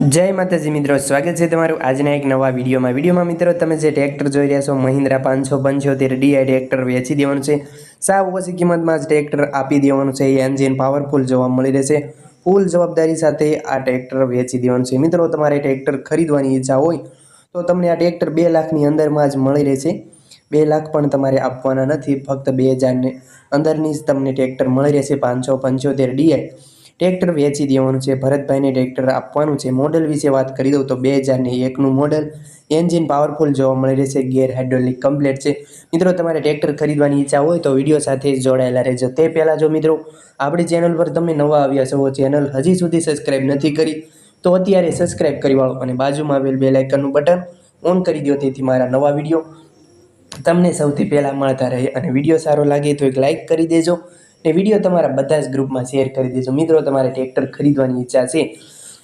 जय माताजी मित्रों, स्वागत है तमारू आजना एक नवा विडियो में मित्रों तमे जे ट्रेक्टर जोई रह्या छो महिंद्रा 575 DI ट्रेक्टर वेची देवानुं छे। साव ओછી किंमतमां ज ट्रेक्टर आपी देवानुं छे। एंजीन पावरफुल जोवा मळी रहेशे। फूल जवाबदारी साथे आ ट्रेक्टर वेची देवानुं छे। मित्रों तमारे ट्रेक्टर खरीदवानी इच्छा होय तो तमने आ ट्रेक्टर 2 लाखनी अंदरमां ज मळी रहेशे। 2 लाख पण तमारे आपवाना नथी, फक्त 2000 ने अंदरनी ज तमने ट्रेक्टर मळी रहेशे। 575 DI ट्रेक्टर वेची देवानुं छे। भरतभाई ने ट्रेक्टर आपवानुं छे। मॉडल विषे बात करी दऊं तो 2001 નું मॉडल। एंजीन पावरफुल जोवा मळी रहेशे। गेर हाइड्रोलिक कम्प्लीट छे। मित्रों तमारे ट्रेक्टर खरीदवानी इच्छा होय तो विडियो साथे जोडाયેલા રહેજો। ते पहेला जो मित्रों आपणी चेनल पर तमे नवा आव्या छो, चेनल हजी सुधी सब्सक्राइब नथी करी तो अत्यारे सब्सक्राइब करी वाळो अने बाजुमां आवेल बेल आइकननुं बटन ऑन करी दो, तेथी मारा नवा विडियो तमने सौथी पहेला मळता रहे। अने विडियो सारो लागे तो एक लाइक करी देजो ने विडियो तमारा बधा ज ग्रुपमां शेर करी देजो। मित्रों तमारे ट्रेक्टर खरीदवानी इच्छा छे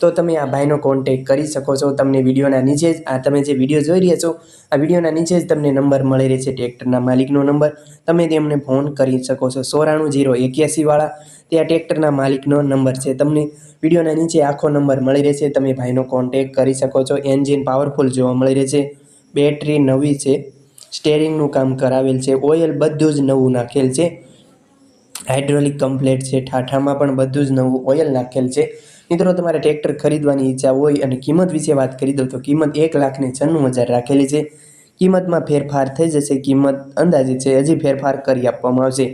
तो तमे आ भाईनो कॉन्टेक्ट करी शको छो। तमने विडियोना नीचे ज आ तमे जे विडियो जोई रह्या छो आ विडियोना नीचे ज तमने नंबर मळी रहेशे, ट्रेक्टरना मालिकनो नंबर। तमे तेमने फोन करी शको छो। 94081 वाळा ते आ ट्रेक्टरना मालिकनो नंबर छे। तमने विडियोना नीचे आखो नंबर मळी रहेशे, तमे भाईनो कॉन्टेक्ट करी शको छो। एंजीन पावरफुल जोवा मळी रहेशे। बेटरी नवी छे। स्टेरिंगनुं काम करावेल छे। ऑयल बधुं ज नवुं नाखेल छे। हाइड्रोलिक कम्प्लीट छे। ठाठामां पण बधुं ज नवुं ऑयल नाखेल छे। मित्रों तमारे ट्रेक्टर खरीदवानी इच्छा होय अने किंमत विषे बात करी दऊं तो किंमत 1,96,000 राखेली छे। किंमतमां फेरफार थई जशे। किंमत अंदाजित छे, हजी फेरफार करी आपवामां आवशे।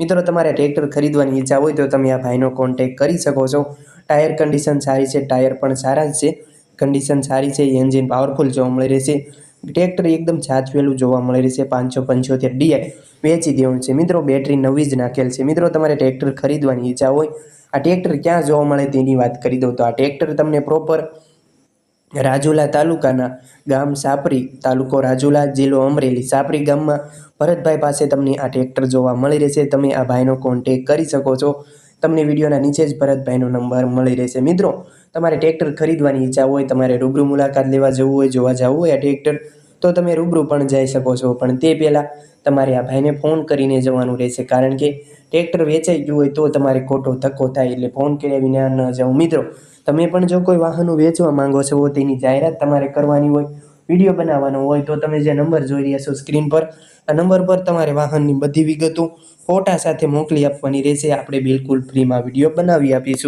मित्रों तमारे ट्रेक्टर खरीदवानी इच्छा होय तो तमे आ भाईनो कॉन्टेक्ट करी शको छो। टायर कंडीशन सारी छे। टायर पण सारा ज छे। कंडीशन सारी छे। एंजीन पावरफुल जोवा मळी रहेशे। ट्रेक्टर एकदम साचवेलुं जोवा मळी रहेशे। 575 DI वेची देवानुं छे। मित्रों बेटरी नवी ज नाखेल छे। मित्रों तमारे ट्रेक्टर खरीदवानी इच्छा होय आ ट्रेक्टर क्यां जोवा मळे तेनी वात करी दऊं तो आ ट्रेक्टर तमने प्रोपर રાજુલા તાલુકાના ગામ સાપરી, તાલુકો રાજુલા, જિલ્લો અમરેલી, સાપરી ગામમાં ભરતભાઈ પાસે તમને આ ટ્રેક્ટર જોવા મળી રહેશે। તમે આ ભાઈનો કોન્ટેક્ટ કરી શકો છો। તમને વિડીયોના નીચે જ ભરતભાઈનો નંબર મળી રહેશે। મિત્રો તમારે ટ્રેક્ટર ખરીદવાની ઈચ્છા હોય, તમારે રૂબરૂ મુલાકાત લેવા જવું હોય, જોવા જવું હોય આ ટ્રેક્ટર, તો તમે રૂબરૂ પણ જઈ શકો છો। પણ તે પહેલાં તમારે આ ભાઈને ફોન કરીને જવાનું રહેશે, કારણ કે ટ્રેક્ટર વેચાઈ ગયું હોય તો તમારે ખોટો ધક્કો થાય, એટલે ફોન કર્યા વિના ન જાઓ। મિત્રો તમે પણ જો કોઈ વાહનો વેચવા માંગો છો, તેની જાહેરાત તમારે કરવાની હોય, વિડીયો બનાવવાનો હોય, તો તમે જે નંબર જોઈ રહ્યા છો સ્ક્રીન પર, આ નંબર પર તમારે વાહનની બધી વિગતો ફોટા સાથે મોકલી આપવાની રહેશે। આપણે બિલકુલ ફ્રીમાં વિડીયો બનાવી આપીશું।